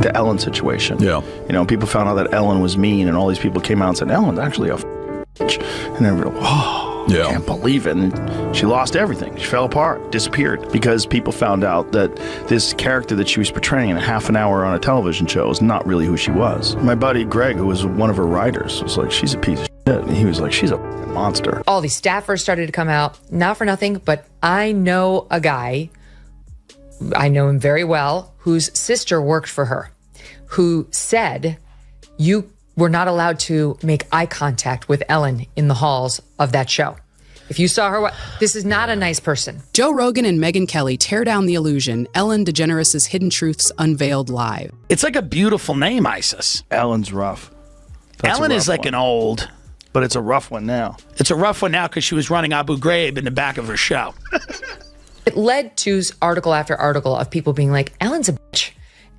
the Ellen situation. Yeah. You know, people found out that Ellen was mean, and all these people came out and said, Ellen's actually a bitch. And everybody, whoa, I can't believe it. And she lost everything. She fell apart, disappeared, because people found out that this character that she was portraying in a half an hour on a television show is not really who she was. My buddy Greg, who was one of her writers, was like, she's a piece of shit. And he was like, she's a monster. All these staffers started to come out, not for nothing, but I know a guy, I know him very well, whose sister worked for her, who said, you were not allowed to make eye contact with Ellen in the halls of that show. If you saw her, this is not a nice person. Joe Rogan and Megan Kelly tear down the illusion. Ellen DeGeneres' hidden truths unveiled live. It's like a beautiful name, Isis. Ellen's rough. That's Ellen a is rough like one. an old. But it's a rough one now. It's a rough one now because she was running Abu Ghraib in the back of her show. It led to article after article of people being like, Ellen's a bitch.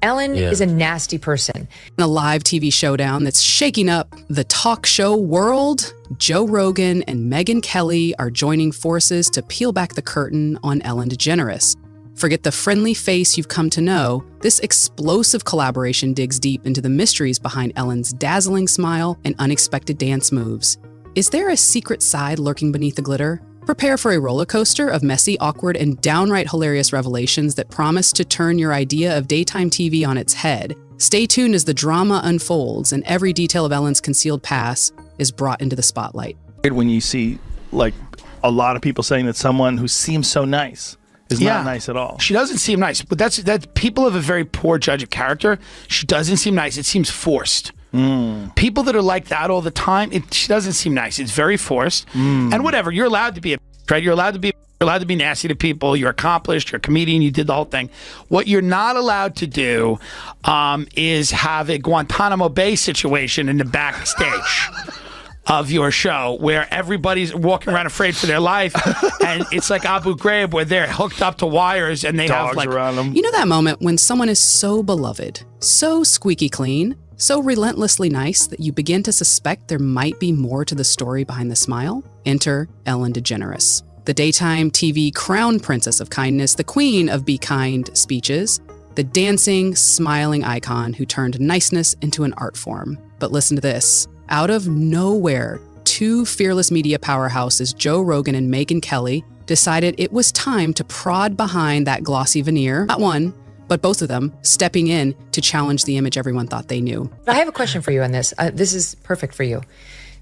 Ellen is a nasty person. In a live TV showdown that's shaking up the talk show world, Joe Rogan and Megan Kelly are joining forces to peel back the curtain on Ellen DeGeneres. Forget the friendly face you've come to know. This explosive collaboration digs deep into the mysteries behind Ellen's dazzling smile and unexpected dance moves. Is there a secret side lurking beneath the glitter? Prepare for a roller coaster of messy, awkward, and downright hilarious revelations that promise to turn your idea of daytime TV on its head. Stay tuned as the drama unfolds and every detail of Ellen's concealed past is brought into the spotlight. When you see, like, a lot of people saying that someone who seems so nice is not nice at all. She doesn't seem nice, but that's people have a very poor judge of character. She doesn't seem nice. It seems forced. People that are like that all the time, she doesn't seem nice. It's very forced. And whatever, you're allowed to be a right. You're allowed to be nasty to people. You're accomplished. You're a comedian. You did the whole thing. What you're not allowed to do is have a Guantanamo Bay situation in the backstage of your show where everybody's walking around afraid for their life, and it's like Abu Ghraib where they're hooked up to wires and they Dogs have like around them. You know that moment when someone is so beloved, so squeaky clean, so relentlessly nice that you begin to suspect there might be more to the story behind the smile? Enter Ellen DeGeneres, the daytime TV crown princess of kindness, the queen of be kind speeches, the dancing, smiling icon who turned niceness into an art form. But listen to this. Out of nowhere, two fearless media powerhouses, Joe Rogan and Megan Kelly, decided it was time to prod behind that glossy veneer. Not one, but both of them stepping in to challenge the image everyone thought they knew. I have a question for you on this. This is perfect for you.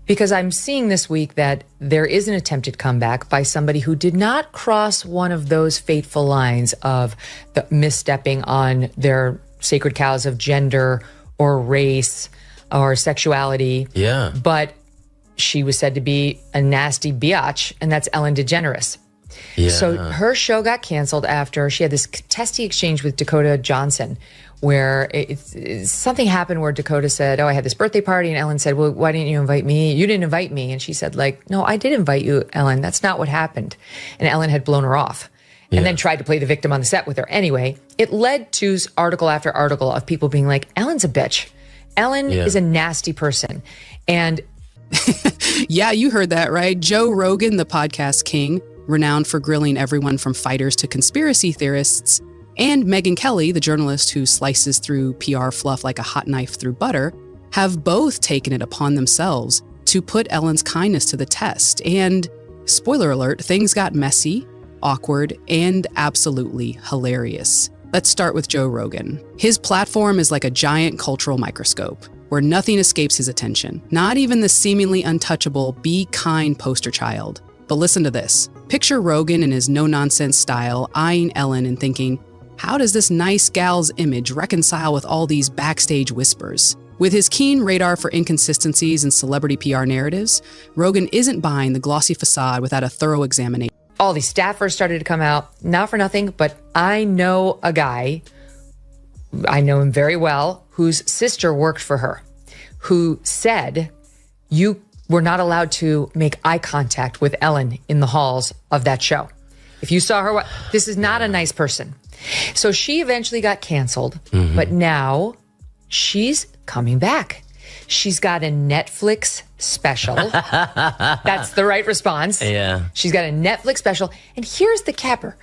Because I'm seeing this week that there is an attempted comeback by somebody who did not cross one of those fateful lines of the misstepping on their sacred cows of gender or race or sexuality. Yeah. But she was said to be a nasty biatch, and that's Ellen DeGeneres. Yeah. So her show got canceled after she had this testy exchange with Dakota Johnson, where something happened where Dakota said, I had this birthday party, and Ellen said, well, why didn't you invite me? You didn't invite me. And she said, like, no, I did invite you, Ellen. That's not what happened. And Ellen had blown her off and then tried to play the victim on the set with her. Anyway, it led to article after article of people being like, Ellen's a bitch. Ellen is a nasty person. And yeah, you heard that right. Joe Rogan, the podcast king, renowned for grilling everyone from fighters to conspiracy theorists, and Megan Kelly, the journalist who slices through PR fluff like a hot knife through butter, have both taken it upon themselves to put Ellen's kindness to the test. And, spoiler alert, things got messy, awkward, and absolutely hilarious. Let's start with Joe Rogan. His platform is like a giant cultural microscope where nothing escapes his attention, not even the seemingly untouchable Be Kind poster child. But listen to this. Picture Rogan in his no-nonsense style eyeing Ellen and thinking, how does this nice gal's image reconcile with all these backstage whispers? With his keen radar for inconsistencies in celebrity PR narratives, Rogan isn't buying the glossy facade without a thorough examination. all these staffers started to come out, not for nothing, but I know a guy, I know him very well, whose sister worked for her, who said, you were not allowed to make eye contact with Ellen in the halls of that show. If you saw her, this is not a nice person. So she eventually got canceled, but now she's coming back. She's got a Netflix special. That's the right response. Yeah. She's got a Netflix special. And here's the capper.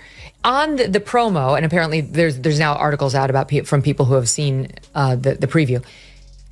on the promo, and apparently there's now articles out about from people who have seen the preview,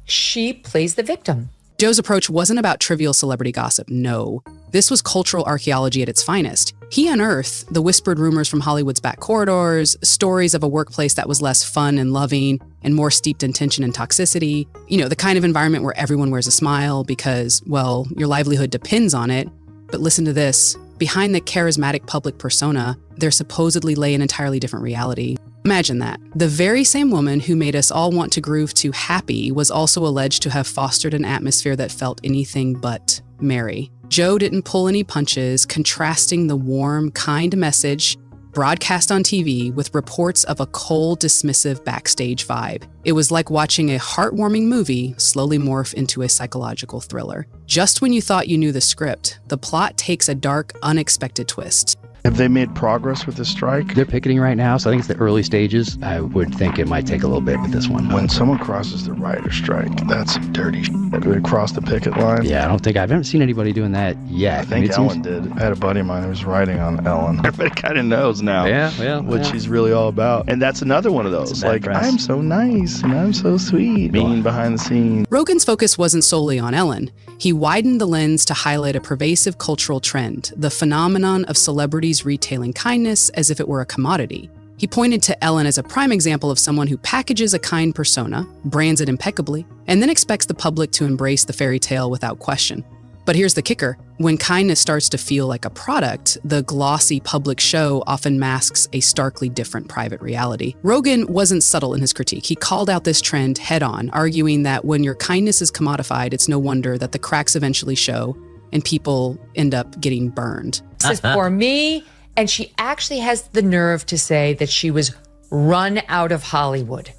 she plays the victim. Joe's approach wasn't about trivial celebrity gossip, no. This was cultural archaeology at its finest. He unearthed the whispered rumors from Hollywood's back corridors, stories of a workplace that was less fun and loving and more steeped in tension and toxicity. You know, the kind of environment where everyone wears a smile because, well, your livelihood depends on it. But listen to this. Behind the charismatic public persona, there supposedly lay an entirely different reality. Imagine that. The very same woman who made us all want to groove to Happy was also alleged to have fostered an atmosphere that felt anything but merry. Joe didn't pull any punches, contrasting the warm, kind message broadcast on TV with reports of a cold, dismissive backstage vibe. It was like watching a heartwarming movie slowly morph into a psychological thriller. Just when you thought you knew the script, the plot takes a dark, unexpected twist. Have they made progress with the strike? They're picketing right now, so I think it's the early stages. I would think it might take a little bit with this one. When someone crosses the writer strike, that's some dirty shit. Do they cross the picket line? Yeah, I haven't seen anybody doing that yet. I think Ellen did. I had a buddy of mine who was writing on Ellen. Everybody kind of knows now what she's really all about. And that's another one of those. Like, I'm so nice and I'm so sweet. Being behind the scenes. Rogan's focus wasn't solely on Ellen. He widened the lens to highlight a pervasive cultural trend, the phenomenon of celebrities retailing kindness as if it were a commodity. He pointed to Ellen as a prime example of someone who packages a kind persona, brands it impeccably, and then expects the public to embrace the fairy tale without question. But here's the kicker. When kindness starts to feel like a product, the glossy public show often masks a starkly different private reality. Rogan wasn't subtle in his critique. He called out this trend head-on, arguing that when your kindness is commodified, it's no wonder that the cracks eventually show and people end up getting burned. This is for me. And she actually has the nerve to say that she was run out of Hollywood.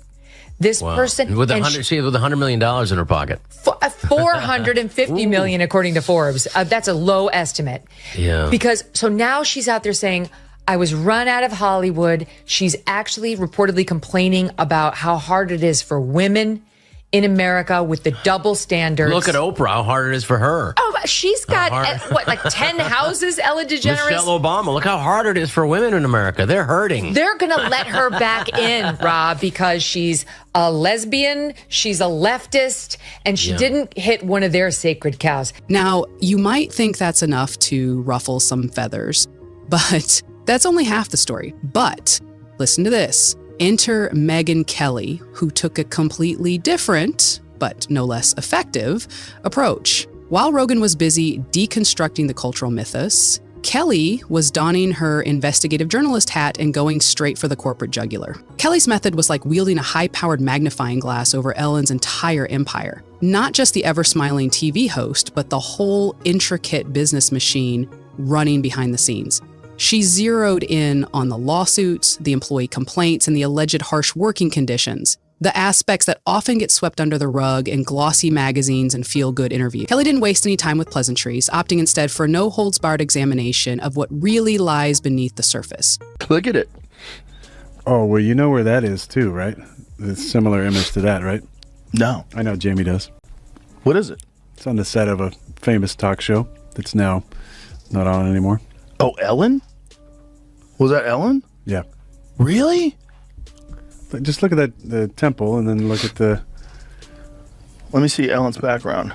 This person with $100 million in her pocket. $450 million, according to Forbes. That's a low estimate. Yeah. Because so now she's out there saying, I was run out of Hollywood. She's actually reportedly complaining about how hard it is for women in America with the double standards. Look at Oprah, how hard it is for her. Oh, she's got, like 10 houses, Ellen DeGeneres? Michelle Obama, look how hard it is for women in America. They're hurting. They're going to let her back in, Rob, because she's a lesbian, she's a leftist, and she didn't hit one of their sacred cows. Now, you might think that's enough to ruffle some feathers, but that's only half the story. But listen to this. Enter Megan Kelly, who took a completely different, but no less effective, approach. While Rogan was busy deconstructing the cultural mythos, Kelly was donning her investigative journalist hat and going straight for the corporate jugular. Kelly's method was like wielding a high-powered magnifying glass over Ellen's entire empire. Not just the ever-smiling TV host, but the whole intricate business machine running behind the scenes. She zeroed in on the lawsuits, the employee complaints, and the alleged harsh working conditions, the aspects that often get swept under the rug in glossy magazines and feel-good interviews. Kelly didn't waste any time with pleasantries, opting instead for a no-holds-barred examination of what really lies beneath the surface. Look at it. Oh, well, you know where that is too, right? The similar image to that, right? No. I know Jamie does. What is it? It's on the set of a famous talk show that's now not on anymore. Oh, Ellen? Was that Ellen? Yeah. Really? But just look at the temple and then look at the... Let me see Ellen's background.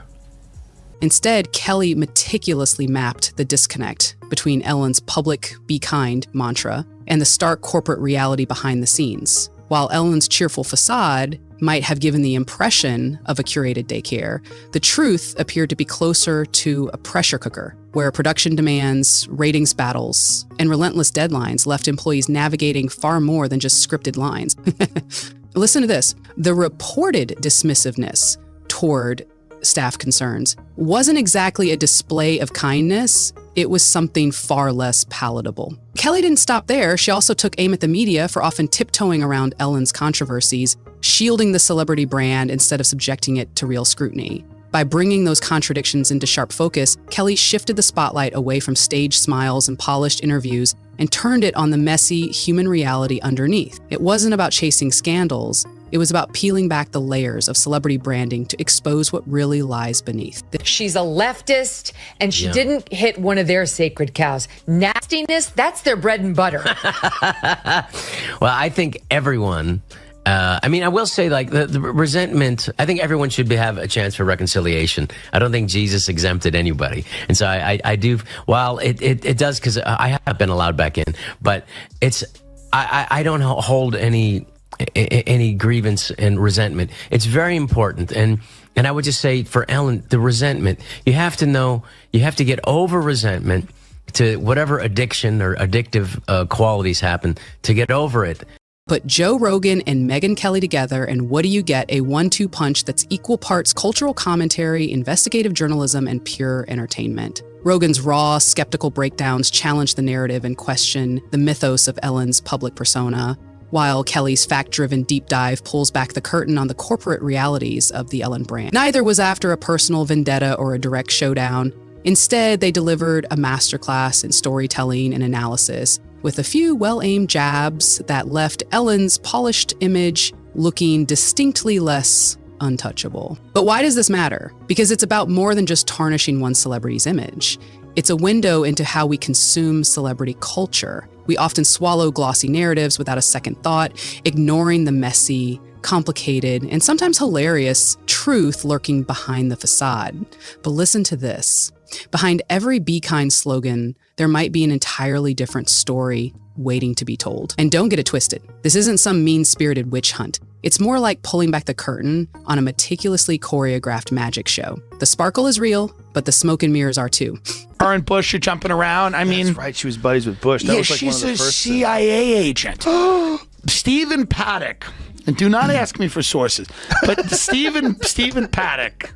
Instead, Kelly meticulously mapped the disconnect between Ellen's public be kind mantra and the stark corporate reality behind the scenes. While Ellen's cheerful facade might have given the impression of a curated daycare, the truth appeared to be closer to a pressure cooker, where production demands, ratings battles, and relentless deadlines left employees navigating far more than just scripted lines. Listen to this. The reported dismissiveness toward staff concerns wasn't exactly a display of kindness. It was something far less palatable. Kelly didn't stop there. She also took aim at the media for often tiptoeing around Ellen's controversies, shielding the celebrity brand instead of subjecting it to real scrutiny. By bringing those contradictions into sharp focus, Kelly shifted the spotlight away from staged smiles and polished interviews and turned it on the messy human reality underneath. It wasn't about chasing scandals. It was about peeling back the layers of celebrity branding to expose what really lies beneath. She's a leftist, and she didn't hit one of their sacred cows. Nastiness, that's their bread and butter. Well, I think everyone, I will say, like, the resentment, I think everyone should have a chance for reconciliation. I don't think Jesus exempted anybody. And so I do, while it does, because I have been allowed back in, but I don't hold any grievance and resentment. It's very important. And I would just say for Ellen, the resentment, you have to get over resentment to whatever addiction or addictive qualities happen, to get over it. Put Joe Rogan and Megyn Kelly together, and what do you get? A 1-2 punch that's equal parts cultural commentary, investigative journalism, and pure entertainment. Rogan's raw, skeptical breakdowns challenge the narrative and question the mythos of Ellen's public persona, while Kelly's fact-driven deep dive pulls back the curtain on the corporate realities of the Ellen brand. Neither was after a personal vendetta or a direct showdown. Instead, they delivered a masterclass in storytelling and analysis, with a few well-aimed jabs that left Ellen's polished image looking distinctly less untouchable. But why does this matter? Because it's about more than just tarnishing one celebrity's image. It's a window into how we consume celebrity culture. We often swallow glossy narratives without a second thought, ignoring the messy, complicated, and sometimes hilarious truth lurking behind the facade. But listen to this. Behind every Be Kind slogan, there might be an entirely different story waiting to be told. And don't get it twisted. This isn't some mean-spirited witch hunt. It's more like pulling back the curtain on a meticulously choreographed magic show. The sparkle is real, but the smoke and mirrors are too. Her and Bush are jumping around. I mean, that's right. She was buddies with Bush. That was like she's one of the a first CIA agent. Stephen Paddock. And do not ask me for sources, but Stephen Paddock.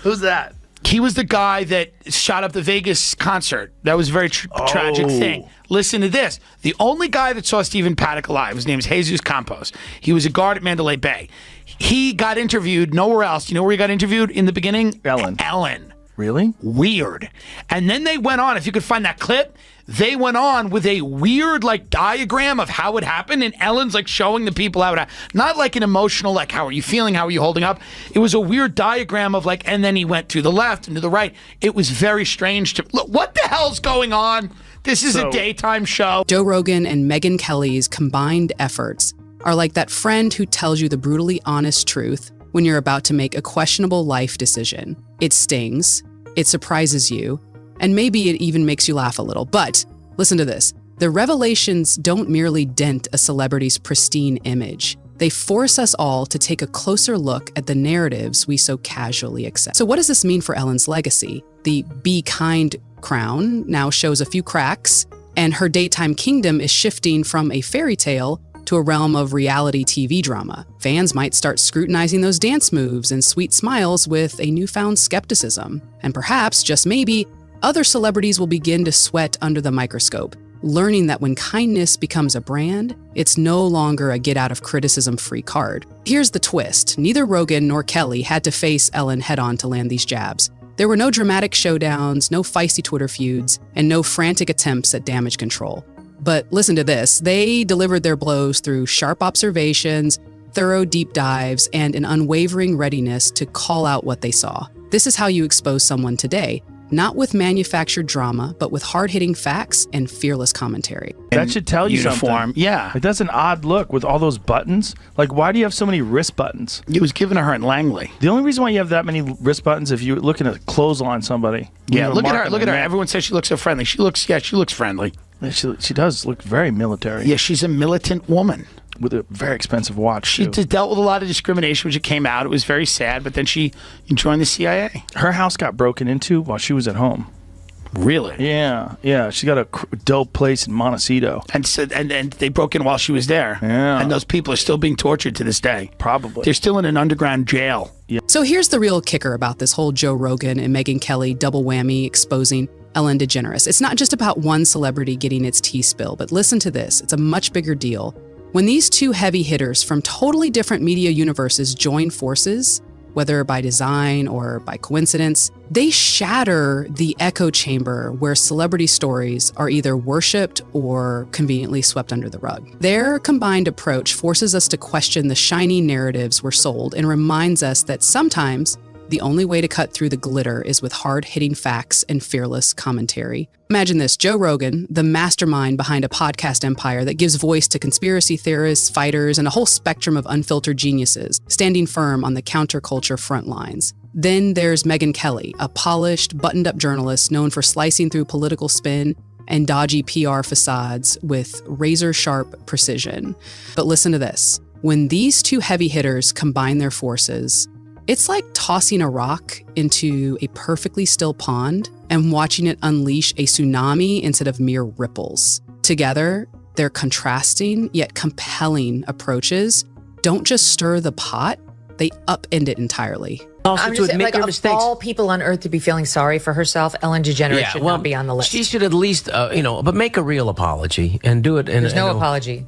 Who's that? He was the guy that shot up the Vegas concert. That was a very tragic thing. Listen to this. The only guy that saw Stephen Paddock alive, his name is Jesus Campos. He was a guard at Mandalay Bay. He got interviewed nowhere else. You know where he got interviewed in the beginning? Ellen. Really? Weird. And then they went on, if you could find that clip, they went on with a weird like diagram of how it happened, and Ellen's like showing the people how it happened. Not like an emotional, like, how are you feeling? How are you holding up? It was a weird diagram of like, and then he went to the left and to the right. It was very strange to look. What the hell's going on? This is a daytime show. Joe Rogan and Megyn Kelly's combined efforts are like that friend who tells you the brutally honest truth when you're about to make a questionable life decision. It stings, it surprises you, and maybe it even makes you laugh a little. But listen to this. The revelations don't merely dent a celebrity's pristine image. They force us all to take a closer look at the narratives we so casually accept. So what does this mean for Ellen's legacy? The Be Kind crown now shows a few cracks, and her daytime kingdom is shifting from a fairy tale to a realm of reality TV drama. Fans might start scrutinizing those dance moves and sweet smiles with a newfound skepticism. And perhaps, just maybe, other celebrities will begin to sweat under the microscope, learning that when kindness becomes a brand, it's no longer a get-out-of-criticism-free card. Here's the twist. Neither Rogan nor Kelly had to face Ellen head-on to land these jabs. There were no dramatic showdowns, no feisty Twitter feuds, and no frantic attempts at damage control. But listen to this. They delivered their blows through sharp observations, thorough deep dives, and an unwavering readiness to call out what they saw. This is how you expose someone today. Not with manufactured drama, but with hard-hitting facts and fearless commentary. That should tell you uniform. something. Yeah. Like, that's an odd look with all those buttons. Like, why do you have so many wrist buttons? It was given to her in Langley. The only reason why you have that many wrist buttons if you're looking at clothesline somebody. Yeah, look at her. Look at her. Everyone says she looks so friendly. She looks friendly. Yeah, she does look very military. Yeah, she's a militant woman. With a very expensive watch, She dealt with a lot of discrimination when she came out. It was very sad, but then she joined the CIA. Her house got broken into while she was at home. Really? Yeah. She got a dope place in Montecito. And they broke in while she was there. Yeah. And those people are still being tortured to this day. Probably. They're still in an underground jail. Yeah. So here's the real kicker about this whole Joe Rogan and Megyn Kelly double whammy exposing Ellen DeGeneres. It's not just about one celebrity getting its tea spilled, but listen to this. It's a much bigger deal. When these two heavy hitters from totally different media universes join forces, whether by design or by coincidence, they shatter the echo chamber where celebrity stories are either worshipped or conveniently swept under the rug. Their combined approach forces us to question the shiny narratives we're sold and reminds us that sometimes the only way to cut through the glitter is with hard-hitting facts and fearless commentary. Imagine this, Joe Rogan, the mastermind behind a podcast empire that gives voice to conspiracy theorists, fighters, and a whole spectrum of unfiltered geniuses, standing firm on the counterculture front lines. Then there's Megyn Kelly, a polished, buttoned-up journalist known for slicing through political spin and dodgy PR facades with razor-sharp precision. But listen to this. When these two heavy hitters combine their forces, it's like tossing a rock into a perfectly still pond and watching it unleash a tsunami instead of mere ripples. Together, their contrasting yet compelling approaches don't just stir the pot, they upend it entirely. Also I'm to just admit like, your of mistakes. all people on earth to be feeling sorry for herself, Ellen DeGeneres should not be on the list. She should at least, but make a real apology and do it. There's no apology.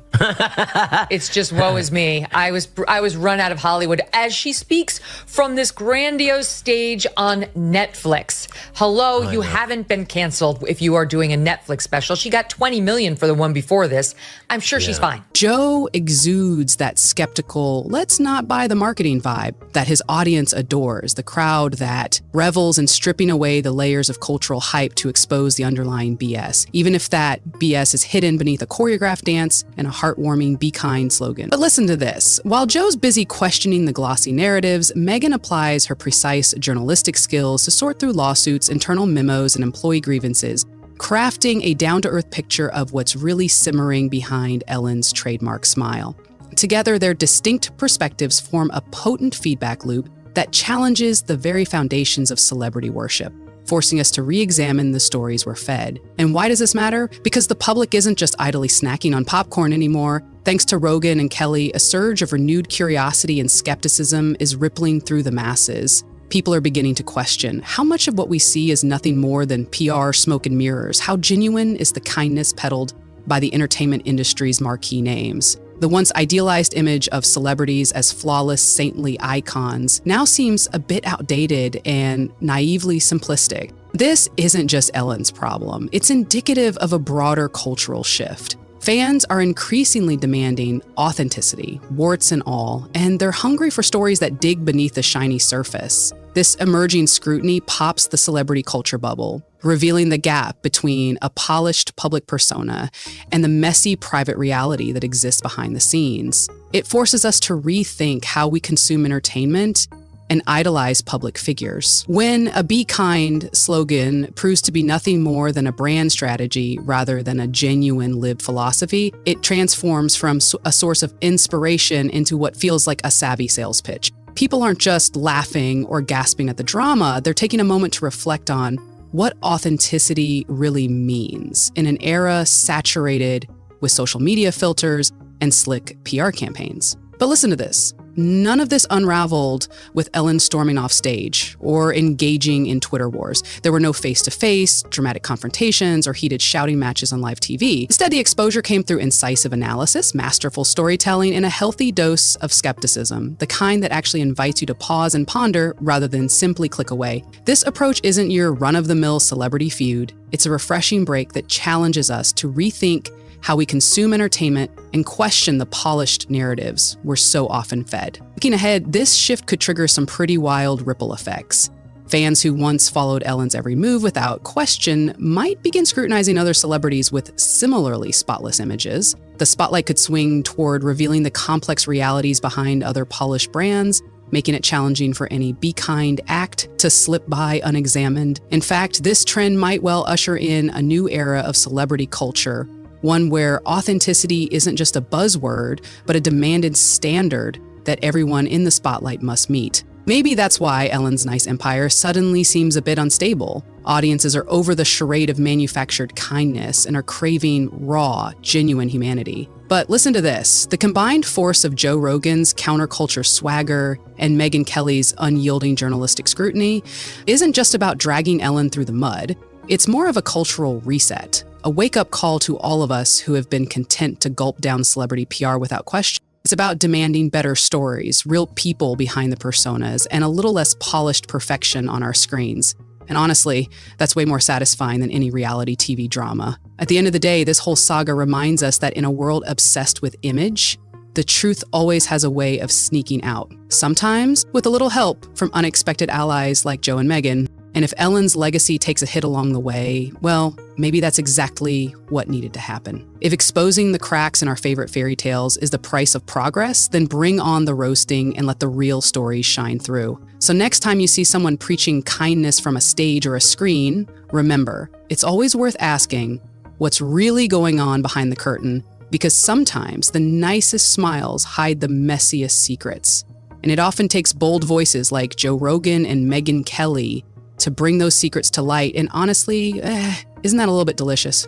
It's just woe is me. I was run out of Hollywood as she speaks from this grandiose stage on Netflix. Hello, you haven't been canceled if you are doing a Netflix special. She got $20 million for the one before this. I'm sure she's fine. Joe exudes that skeptical, let's not buy the marketing vibe that his audience adores, the crowd that revels in stripping away the layers of cultural hype to expose the underlying BS, even if that BS is hidden beneath a choreographed dance and a heartwarming "Be Kind" slogan. But listen to this. While Joe's busy questioning the glossy narratives, Megyn applies her precise journalistic skills to sort through lawsuits, internal memos, and employee grievances, crafting a down-to-earth picture of what's really simmering behind Ellen's trademark smile. Together, their distinct perspectives form a potent feedback loop that challenges the very foundations of celebrity worship, forcing us to re-examine the stories we're fed. And why does this matter? Because the public isn't just idly snacking on popcorn anymore. Thanks to Rogan and Kelly, a surge of renewed curiosity and skepticism is rippling through the masses. People are beginning to question how much of what we see is nothing more than PR smoke and mirrors. How genuine is the kindness peddled by the entertainment industry's marquee names? The once idealized image of celebrities as flawless, saintly icons now seems a bit outdated and naively simplistic. This isn't just Ellen's problem. It's indicative of a broader cultural shift. Fans are increasingly demanding authenticity, warts and all, and they're hungry for stories that dig beneath the shiny surface. This emerging scrutiny pops the celebrity culture bubble, revealing the gap between a polished public persona and the messy private reality that exists behind the scenes. It forces us to rethink how we consume entertainment and idolize public figures. When a "Be Kind" slogan proves to be nothing more than a brand strategy rather than a genuine lived philosophy, it transforms from a source of inspiration into what feels like a savvy sales pitch. People aren't just laughing or gasping at the drama, they're taking a moment to reflect on what authenticity really means in an era saturated with social media filters and slick PR campaigns. But listen to this. None of this unraveled with Ellen storming off stage or engaging in Twitter wars. There were no face-to-face, dramatic confrontations, or heated shouting matches on live TV. Instead, the exposure came through incisive analysis, masterful storytelling, and a healthy dose of skepticism, the kind that actually invites you to pause and ponder rather than simply click away. This approach isn't your run-of-the-mill celebrity feud. It's a refreshing break that challenges us to rethink how we consume entertainment and question the polished narratives we're so often fed. Looking ahead, this shift could trigger some pretty wild ripple effects. Fans who once followed Ellen's every move without question might begin scrutinizing other celebrities with similarly spotless images. The spotlight could swing toward revealing the complex realities behind other polished brands, making it challenging for any "Be Kind" act to slip by unexamined. In fact, this trend might well usher in a new era of celebrity culture, one where authenticity isn't just a buzzword, but a demanded standard that everyone in the spotlight must meet. Maybe that's why Ellen's nice empire suddenly seems a bit unstable. Audiences are over the charade of manufactured kindness and are craving raw, genuine humanity. But listen to this. The combined force of Joe Rogan's counterculture swagger and Megyn Kelly's unyielding journalistic scrutiny isn't just about dragging Ellen through the mud. It's more of a cultural reset, a wake-up call to all of us who have been content to gulp down celebrity PR without question. It's about demanding better stories, real people behind the personas, and a little less polished perfection on our screens. And honestly, that's way more satisfying than any reality TV drama. At the end of the day, this whole saga reminds us that in a world obsessed with image, the truth always has a way of sneaking out. Sometimes with a little help from unexpected allies like Joe and Megan. And if Ellen's legacy takes a hit along the way, well, maybe that's exactly what needed to happen. If exposing the cracks in our favorite fairy tales is the price of progress, then bring on the roasting and let the real stories shine through. So next time you see someone preaching kindness from a stage or a screen, remember, it's always worth asking what's really going on behind the curtain, because sometimes the nicest smiles hide the messiest secrets. And it often takes bold voices like Joe Rogan and Megan Kelly to bring those secrets to light. And honestly, isn't that a little bit delicious?